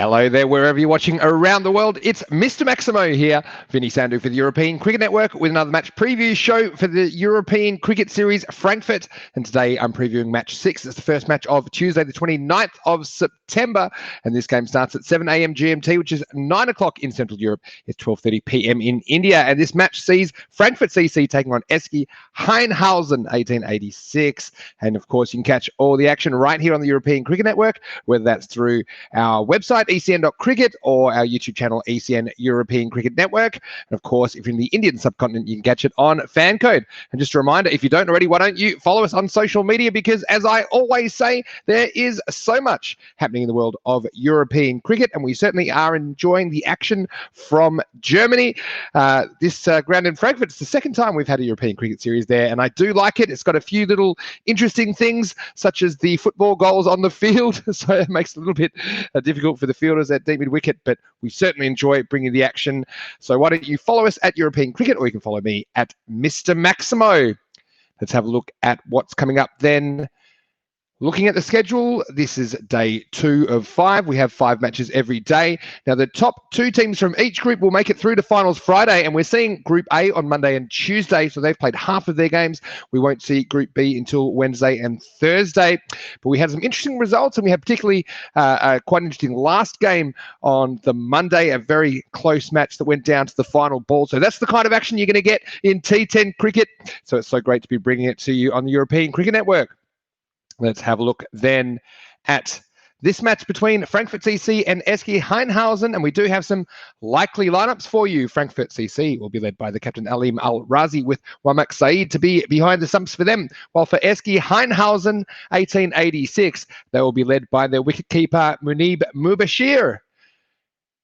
Hello there, wherever you're watching around the world. It's Mr. Maximo here, Vinny Sandu for the European Cricket Network with another match preview show for the European Cricket Series Frankfurt. And today I'm previewing match 6. It's the first match of Tuesday, the 29th of September. And this game starts at 7 a.m. GMT, which is 9 o'clock in Central Europe. It's 12:30 p.m. in India. And this match sees Frankfurt CC taking on SG Hainhausen 1886. And of course, you can catch all the action right here on the European Cricket Network, whether that's through our website, ecn.cricket, or our YouTube channel, ECN European Cricket Network. And of course, if you're in the Indian subcontinent, you can catch it on Fancode. And just a reminder, if you don't already, why don't you follow us on social media? Because as I always say, there is so much happening in the world of European cricket, and we certainly are enjoying the action from Germany. This ground in Frankfurt, it's the second time we've had a European cricket series there, and I do like it. It's got a few little interesting things, such as the football goals on the field, so it makes it a little bit difficult for the fielders at deep mid wicket, but we certainly enjoy bringing the action. So why don't you follow us at European Cricket, or you can follow me at Mr. Maximo. Let's have a look at what's coming up then. Looking at the schedule, this is day 2 of 5. We have 5 matches every day. Now, the top 2 teams from each group will make it through to finals Friday, and we're seeing Group A on Monday and Tuesday, so they've played half of their games. We won't see Group B until Wednesday and Thursday, but we had some interesting results, and we had particularly quite an interesting last game on the Monday, a very close match that went down to the final ball. So that's the kind of action you're going to get in T10 cricket. So it's so great to be bringing it to you on the European Cricket Network. Let's have a look then at this match between Frankfurt CC and SG Hainhausen, and we do have some likely lineups for you. Frankfurt CC will be led by the captain Aleem Al-Razi, with Wamak Saeed to be behind the stumps for them, while for SG Hainhausen 1886, they will be led by their wicketkeeper Munib Mubashir.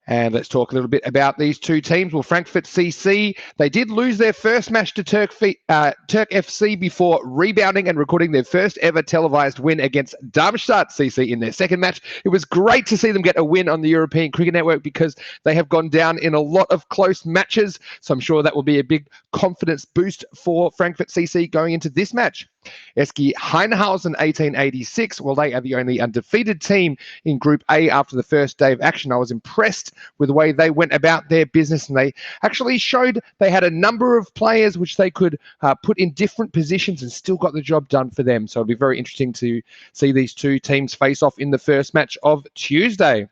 And let's talk a little bit about these two teams. Well, Frankfurt CC, they did lose their first match to Turk FC before rebounding and recording their first ever televised win against Darmstadt CC in their second match. It was great to see them get a win on the European Cricket Network, because they have gone down in a lot of close matches. So I'm sure that will be a big confidence boost for Frankfurt CC going into this match. SG Hainhausen 1886, well, they are the only undefeated team in Group A after the first day of action. I was impressed with the way they went about their business, and they actually showed they had a number of players which they could put in different positions and still got the job done for them. So it'll be very interesting to see these two teams face off in the first match of Tuesday.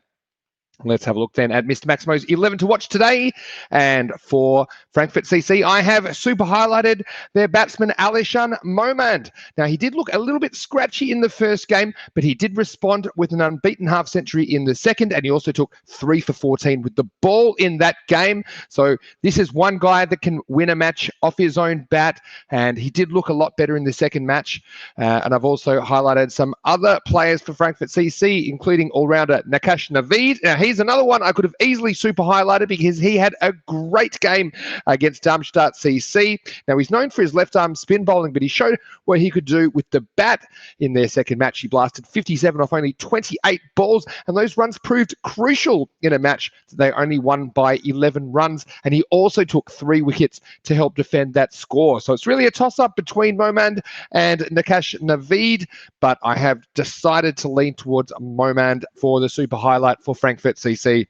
Let's have a look then at Mr. Maximo's 11 to watch today. And for Frankfurt CC, I have super highlighted their batsman, Alishan Momand. Now, he did look a little bit scratchy in the first game, but he did respond with an unbeaten half century in the second, and he also took 3 for 14 with the ball in that game. So this is one guy that can win a match off his own bat, and he did look a lot better in the second match. And I've also highlighted some other players for Frankfurt CC, including all-rounder Nakash Naveed. Now, he's another one I could have easily super highlighted, because he had a great game against Darmstadt CC. Now, he's known for his left arm spin bowling, but he showed what he could do with the bat in their second match. He blasted 57 off only 28 balls, and those runs proved crucial in a match that they only won by 11 runs. And he also took 3 wickets to help defend that score. So it's really a toss-up between Momand and Nakash Naveed, but I have decided to lean towards Momand for the super highlight for Frankfurt CC.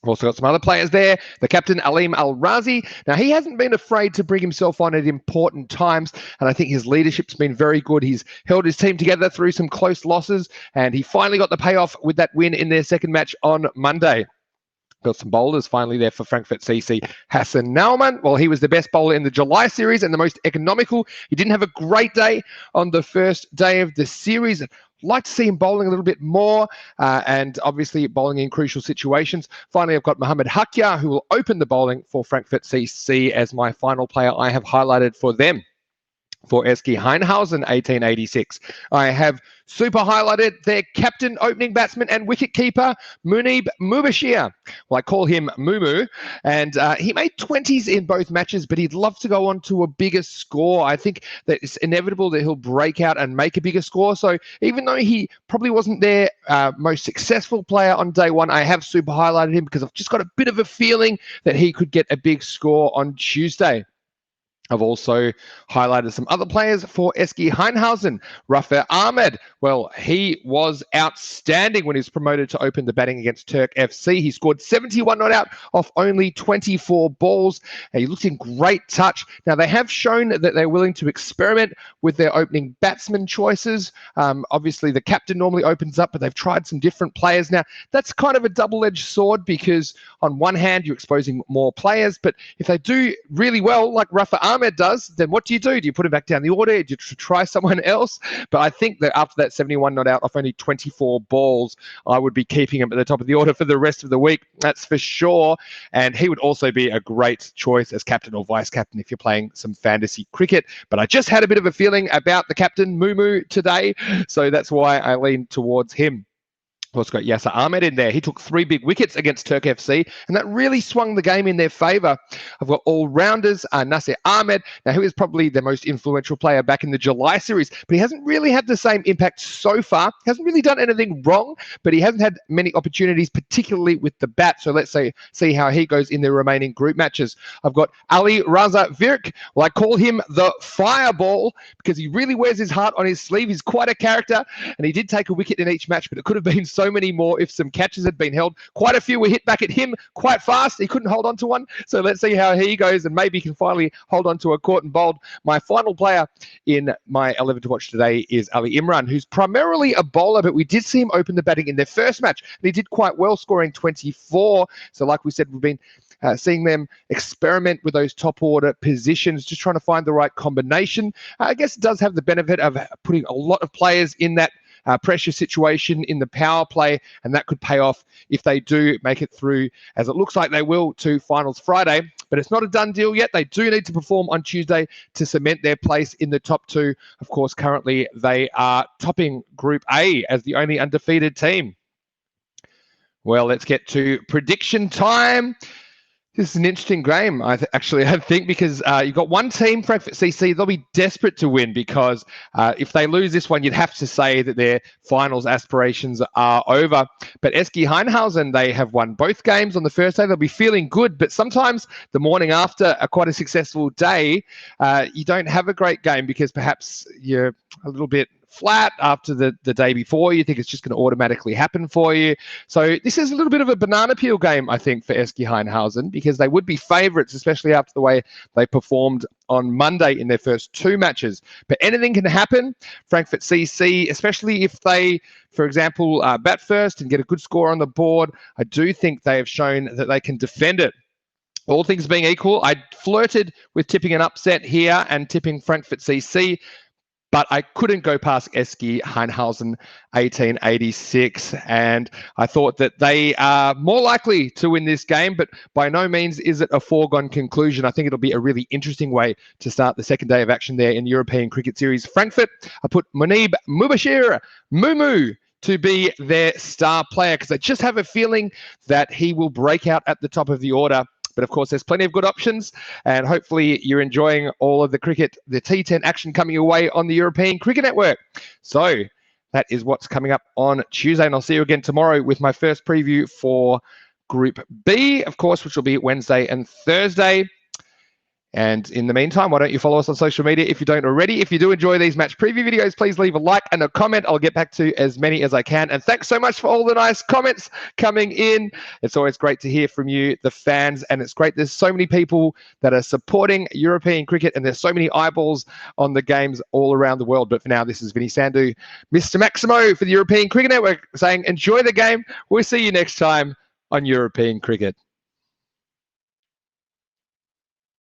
Also got some other players there. The captain, Aleem Al-Razi. Now, he hasn't been afraid to bring himself on at important times, and I think his leadership's been very good. He's held his team together through some close losses, and he finally got the payoff with that win in their second match on Monday. Got some bowlers finally there for Frankfurt CC. Hassan Naumann, well, he was the best bowler in the July series and the most economical. He didn't have a great day on the first day of the series. Like to see him bowling a little bit more, and obviously bowling in crucial situations. Finally, I've got Mohammad Hakyar, who will open the bowling for Frankfurt CC as my final player I have highlighted for them. For SG Hainhausen 1886, I have super highlighted their captain, opening batsman, and wicketkeeper, Munib Mubashir. Well, I call him Mumu, and he made 20s in both matches, but he'd love to go on to a bigger score. I think that it's inevitable that he'll break out and make a bigger score. So even though he probably wasn't their most successful player on day one, I have super highlighted him because I've just got a bit of a feeling that he could get a big score on Tuesday. I've also highlighted some other players for SG Hainhausen. Rafa Ahmed, well, he was outstanding when he was promoted to open the batting against Turk FC. He scored 71 not out off only 24 balls. And he looked in great touch. Now, they have shown that they're willing to experiment with their opening batsman choices. Obviously, the captain normally opens up, but they've tried some different players. Now, that's kind of a double-edged sword because on one hand, you're exposing more players, but if they do really well, like Rafa Ahmed does, then what do? Do you put him back down the order? Do you try someone else? But I think that after that 71 not out off only 24 balls, I would be keeping him at the top of the order for the rest of the week. That's for sure. And he would also be a great choice as captain or vice captain if you're playing some fantasy cricket. But I just had a bit of a feeling about the captain, Mumu, today. So that's why I leaned towards him. Also got Yasser Ahmed in there. He took 3 big wickets against Turk FC, and that really swung the game in their favour. I've got all-rounders, Nasser Ahmed. Now, he was probably the most influential player back in the July series, but he hasn't really had the same impact so far. He hasn't really done anything wrong, but he hasn't had many opportunities, particularly with the bat. So let's see how he goes in the remaining group matches. I've got Ali Raza Virk. Well, I call him the fireball because he really wears his heart on his sleeve. He's quite a character, and he did take a wicket in each match, but it could have been so many more if some catches had been held. Quite a few were hit back at him quite fast. He couldn't hold on to one. So let's see how he goes and maybe he can finally hold on to a caught and bowled. My final player in my 11 to watch today is Ali Imran, who's primarily a bowler, but we did see him open the batting in their first match. And he did quite well, scoring 24. So like we said, we've been seeing them experiment with those top order positions, just trying to find the right combination. I guess it does have the benefit of putting a lot of players in that pressure situation in the power play, and that could pay off if they do make it through, as it looks like they will, to finals Friday. But it's not a done deal yet. They do need to perform on Tuesday to cement their place in the top 2. Of course, currently they are topping Group A as the only undefeated team. Well, let's get to prediction time. This is an interesting game, I think, because you've got one team, Frankfurt CC, they'll be desperate to win because if they lose this one, you'd have to say that their finals aspirations are over. But SG Hainhausen, they have won both games on the first day. They'll be feeling good, but sometimes the morning after quite a successful day, you don't have a great game because perhaps you're a little bit flat after the day before. You think it's just going to automatically happen for you. So this is a little bit of a banana peel game, I think, for SG Hainhausen because they would be favourites, especially after the way they performed on Monday in their first 2 matches. But anything can happen. Frankfurt CC, especially if they, for example, bat first and get a good score on the board, I do think they have shown that they can defend it. All things being equal, I flirted with tipping an upset here and tipping Frankfurt CC, but I couldn't go past SG Hainhausen 1886, and I thought that they are more likely to win this game, but by no means is it a foregone conclusion. I think it'll be a really interesting way to start the second day of action there in the European Cricket Series. Frankfurt, I put Munib Mubashir Mumu to be their star player because I just have a feeling that he will break out at the top of the order. But of course, there's plenty of good options, and hopefully you're enjoying all of the cricket, the T10 action coming your way on the European Cricket Network. So that is what's coming up on Tuesday, and I'll see you again tomorrow with my first preview for Group B, of course, which will be Wednesday and Thursday. And in the meantime, why don't you follow us on social media if you don't already? If you do enjoy these match preview videos, please leave a like and a comment. I'll get back to as many as I can. And thanks so much for all the nice comments coming in. It's always great to hear from you, the fans, and it's great. There's so many people that are supporting European cricket, and there's so many eyeballs on the games all around the world. But for now, this is Vinny Sandhu, Mr. Maximo for the European Cricket Network, saying enjoy the game. We'll see you next time on European Cricket.